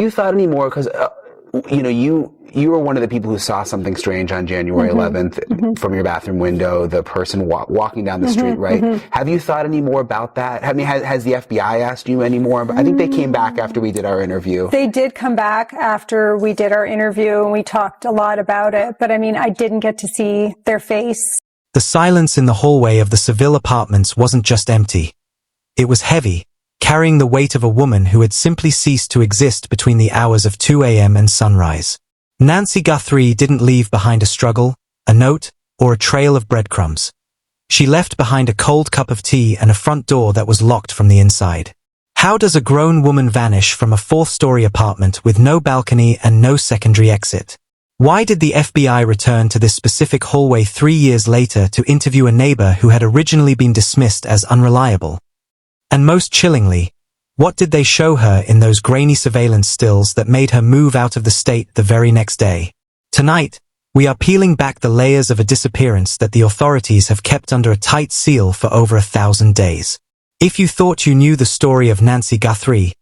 You thought anymore because you were one of the people who saw something strange on January 11th from your bathroom window, the person walking down the street, right? Have you thought any more about that? I mean, has the FBI asked you any more? I think they came back after we did our interview. They did come back after we did our interview, and we talked a lot about it. But I mean, I didn't get to see their face. The silence in the hallway of the Seville apartments wasn't just empty. It was heavy, carrying the weight of a woman who had simply ceased to exist between the hours of 2 a.m. and sunrise. Nancy Guthrie didn't leave behind a struggle, a note, or a trail of breadcrumbs. She left behind a cold cup of tea and a front door that was locked from the inside. How does a grown woman vanish from a fourth-story apartment with no balcony and no secondary exit? Why did the FBI return to this specific hallway 3 years later to interview a neighbor who had originally been dismissed as unreliable? And most chillingly, what did they show her in those grainy surveillance stills that made her move out of the state the very next day? Tonight, we are peeling back the layers of a disappearance that the authorities have kept under a tight seal for over 1,000 days. If you thought you knew the story of Nancy Guthrie,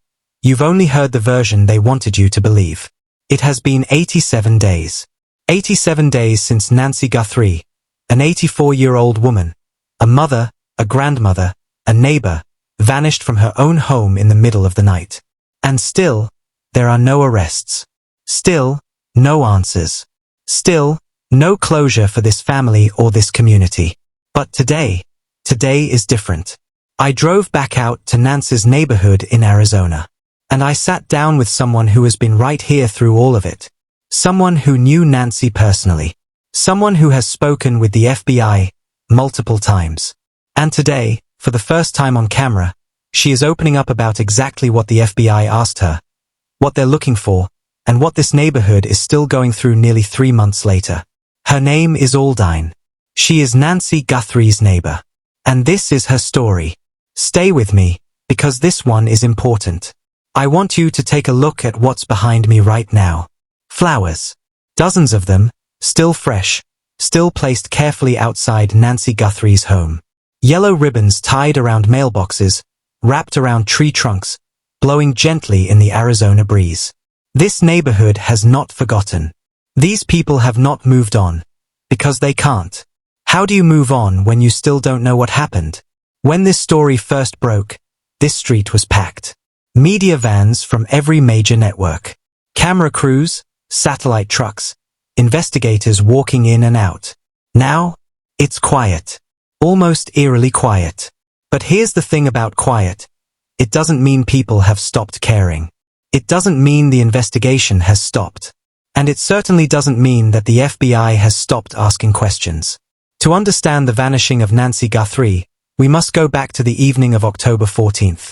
you've only heard the version they wanted you to believe. It has been 87 days. 87 days since Nancy Guthrie, an 84-year-old woman, a mother, a grandmother, a neighbor, vanished from her own home in the middle of the night. And still, there are no arrests. Still, no answers. Still, no closure for this family or this community. But today is different. I drove back out to Nancy's neighborhood in Arizona. And I sat down with someone who has been right here through all of it. Someone who knew Nancy personally. Someone who has spoken with the FBI multiple times. And today, for the first time on camera, she is opening up about exactly what the FBI asked her, what they're looking for, and what this neighborhood is still going through nearly 3 months later. Her name is Aldine. She is Nancy Guthrie's neighbor. And this is her story. Stay with me, because this one is important. I want you to take a look at what's behind me right now. Flowers. Dozens of them, still fresh, still placed carefully outside Nancy Guthrie's home. Yellow ribbons tied around mailboxes, wrapped around tree trunks, blowing gently in the Arizona breeze. This neighborhood has not forgotten. These people have not moved on, because they can't. How do you move on when you still don't know what happened? When this story first broke, this street was packed. Media vans from every major network. Camera crews, satellite trucks, investigators walking in and out. Now, it's quiet. Almost eerily quiet. But here's the thing about quiet. It doesn't mean people have stopped caring. It doesn't mean the investigation has stopped. And it certainly doesn't mean that the FBI has stopped asking questions. To understand the vanishing of Nancy Guthrie, we must go back to the evening of October 14th.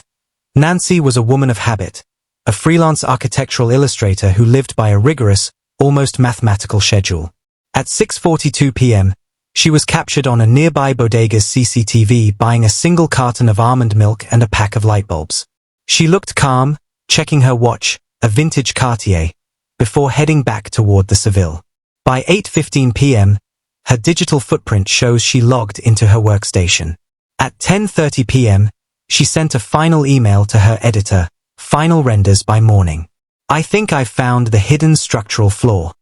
Nancy was a woman of habit, a freelance architectural illustrator who lived by a rigorous, almost mathematical schedule. At 6:42 p.m., she was captured on a nearby bodega's CCTV buying a single carton of almond milk and a pack of light bulbs. She looked calm, checking her watch, a vintage Cartier, before heading back toward the Seville. By 8:15 p.m., her digital footprint shows she logged into her workstation. At 10:30 p.m., she sent a final email to her editor, final renders by morning. I think I've found the hidden structural flaw.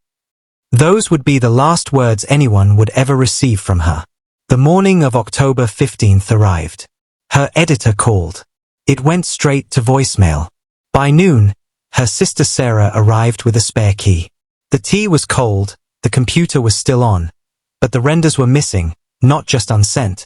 Those would be the last words anyone would ever receive from her. The morning of October 15th arrived. Her editor called. It went straight to voicemail. By noon, her sister Sarah arrived with a spare key. The tea was cold, the computer was still on, but the renders were missing, not just unsent,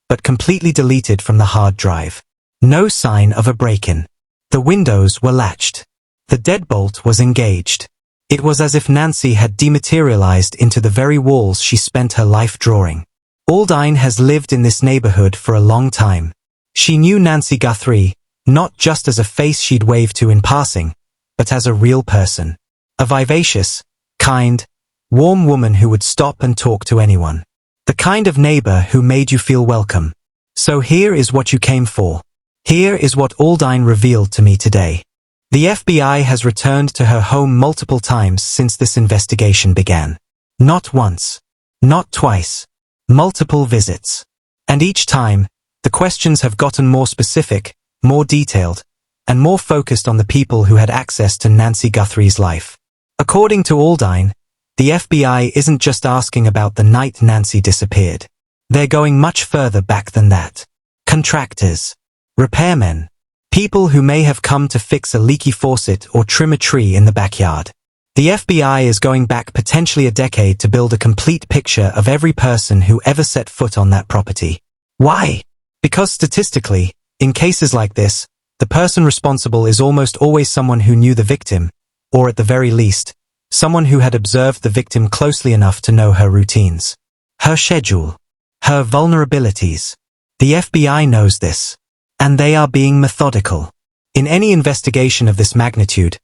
but completely deleted from the hard drive. No sign of a break-in. The windows were latched. The deadbolt was engaged. It was as if Nancy had dematerialized into the very walls she spent her life drawing. Aldine has lived in this neighborhood for a long time. She knew Nancy Guthrie, not just as a face she'd wave to in passing, but as a real person. A vivacious, kind, warm woman who would stop and talk to anyone. The kind of neighbor who made you feel welcome. So here is what you came for. Here is what Aldine revealed to me today. The FBI has returned to her home multiple times since this investigation began. Not once. Not twice. Multiple visits. And each time, the questions have gotten more specific, more detailed, and more focused on the people who had access to Nancy Guthrie's life. According to Aldine, the FBI isn't just asking about the night Nancy disappeared. They're going much further back than that. Contractors, repairmen, people who may have come to fix a leaky faucet or trim a tree in the backyard. The FBI is going back potentially a decade to build a complete picture of every person who ever set foot on that property. Why? Because statistically, in cases like this, the person responsible is almost always someone who knew the victim, or at the very least, someone who had observed the victim closely enough to know her routines, her schedule, her vulnerabilities. The FBI knows this, and they are being methodical. In any investigation of this magnitude,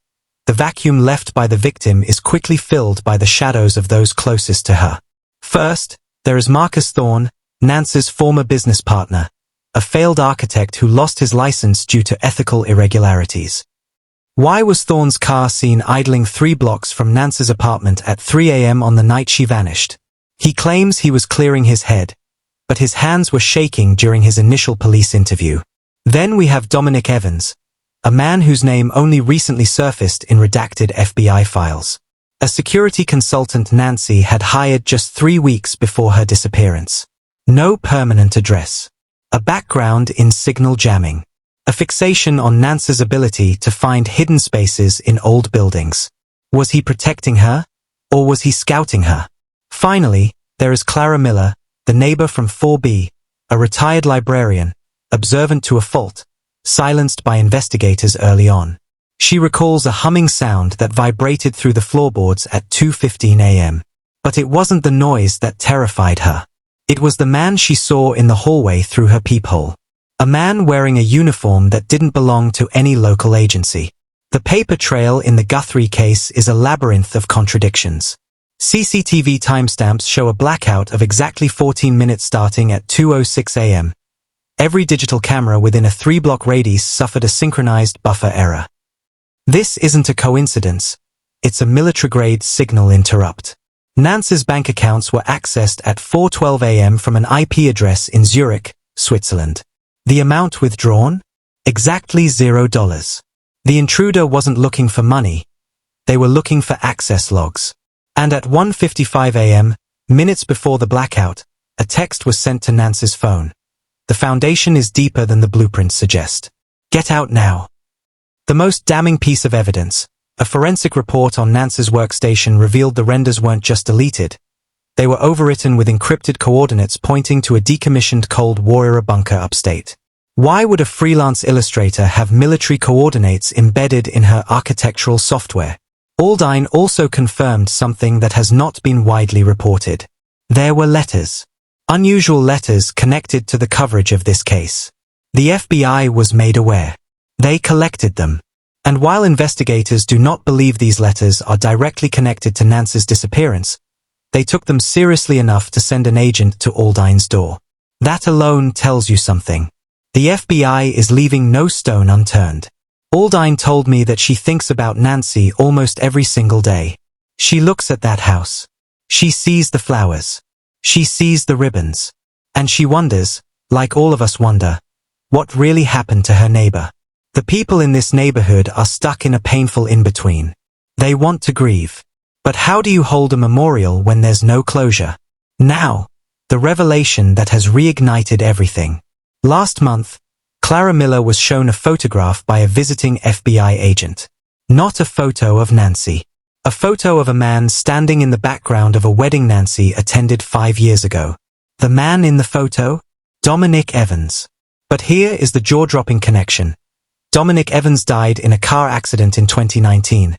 the vacuum left by the victim is quickly filled by the shadows of those closest to her. First, there is Marcus Thorne, Nancy's former business partner, a failed architect who lost his license due to ethical irregularities. Why was Thorne's car seen idling 3 blocks from Nancy's apartment at 3 a.m. on the night she vanished? He claims he was clearing his head, but his hands were shaking during his initial police interview. Then we have Dominic Evans, a man whose name only recently surfaced in redacted FBI files. A security consultant Nancy had hired just 3 weeks before her disappearance. No permanent address. A background in signal jamming. A fixation on Nancy's ability to find hidden spaces in old buildings. Was he protecting her, or was he scouting her? Finally, there is Clara Miller, the neighbor from 4B, a retired librarian, observant to a fault, silenced by investigators early on. She recalls a humming sound that vibrated through the floorboards at 2:15 a.m. But it wasn't the noise that terrified her. It was the man she saw in the hallway through her peephole. A man wearing a uniform that didn't belong to any local agency. The paper trail in the Guthrie case is a labyrinth of contradictions. CCTV timestamps show a blackout of exactly 14 minutes starting at 2:06 a.m. Every digital camera within a 3-block radius suffered a synchronized buffer error. This isn't a coincidence. It's a military-grade signal interrupt. Nancy's bank accounts were accessed at 4:12 a.m. from an IP address in Zurich, Switzerland. The amount withdrawn? Exactly $0. The intruder wasn't looking for money. They were looking for access logs. And at 1:55 a.m., minutes before the blackout, a text was sent to Nancy's phone. The foundation is deeper than the blueprints suggest. Get out now. The most damning piece of evidence, a forensic report on Nancy's workstation revealed the renders weren't just deleted. They were overwritten with encrypted coordinates pointing to a decommissioned Cold War-era bunker upstate. Why would a freelance illustrator have military coordinates embedded in her architectural software? Aldine also confirmed something that has not been widely reported. There were letters. Unusual letters connected to the coverage of this case. The FBI was made aware. They collected them. And while investigators do not believe these letters are directly connected to Nancy's disappearance, they took them seriously enough to send an agent to Aldine's door. That alone tells you something. The FBI is leaving no stone unturned. Aldine told me that she thinks about Nancy almost every single day. She looks at that house. She sees the flowers. She sees the ribbons. And she wonders, like all of us wonder, what really happened to her neighbor. The people in this neighborhood are stuck in a painful in-between. They want to grieve. But how do you hold a memorial when there's no closure? Now, the revelation that has reignited everything. Last month, Clara Miller was shown a photograph by a visiting FBI agent. Not a photo of Nancy. A photo of a man standing in the background of a wedding Nancy attended 5 years ago. The man in the photo? Dominic Evans. But here is the jaw-dropping connection. Dominic Evans died in a car accident in 2019,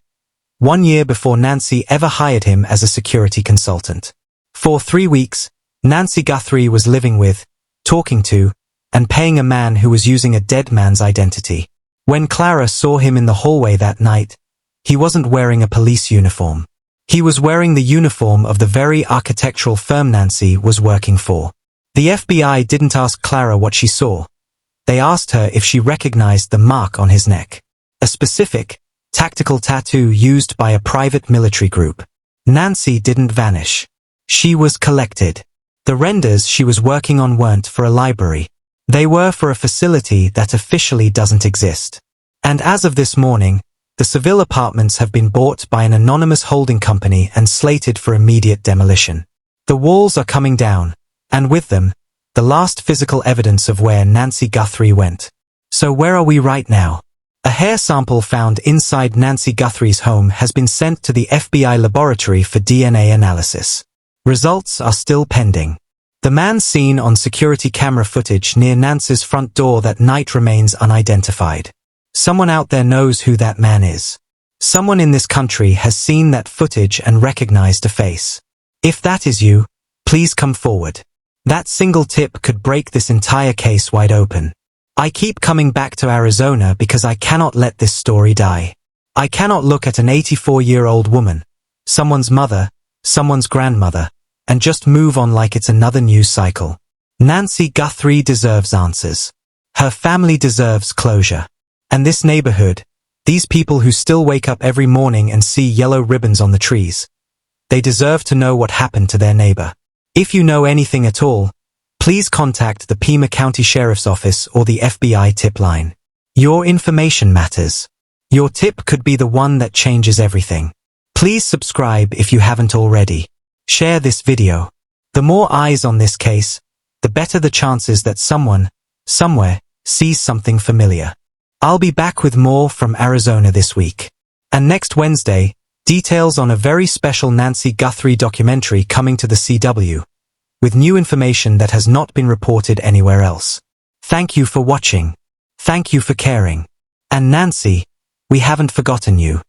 1 year before Nancy ever hired him as a security consultant. For 3 weeks, Nancy Guthrie was living with, talking to, and paying a man who was using a dead man's identity. When Clara saw him in the hallway that night, he wasn't wearing a police uniform. He was wearing the uniform of the very architectural firm Nancy was working for. The FBI didn't ask Clara what she saw. They asked her if she recognized the mark on his neck. A specific, tactical tattoo used by a private military group. Nancy didn't vanish. She was collected. The renders she was working on weren't for a library. They were for a facility that officially doesn't exist. And as of this morning, the Seville apartments have been bought by an anonymous holding company and slated for immediate demolition. The walls are coming down, and with them, the last physical evidence of where Nancy Guthrie went. So where are we right now? A hair sample found inside Nancy Guthrie's home has been sent to the FBI laboratory for DNA analysis. Results are still pending. The man seen on security camera footage near Nancy's front door that night remains unidentified. Someone out there knows who that man is. Someone in this country has seen that footage and recognized a face. If that is you, please come forward. That single tip could break this entire case wide open. I keep coming back to Arizona because I cannot let this story die. I cannot look at an 84-year-old woman, someone's mother, someone's grandmother, and just move on like it's another news cycle. Nancy Guthrie deserves answers. Her family deserves closure. And this neighborhood, these people who still wake up every morning and see yellow ribbons on the trees, they deserve to know what happened to their neighbor. If you know anything at all, please contact the Pima County Sheriff's Office or the FBI tip line. Your information matters. Your tip could be the one that changes everything. Please subscribe if you haven't already. Share this video. The more eyes on this case, the better the chances that someone, somewhere, sees something familiar. I'll be back with more from Arizona this week. And next Wednesday, details on a very special Nancy Guthrie documentary coming to the CW, with new information that has not been reported anywhere else. Thank you for watching. Thank you for caring. And Nancy, we haven't forgotten you.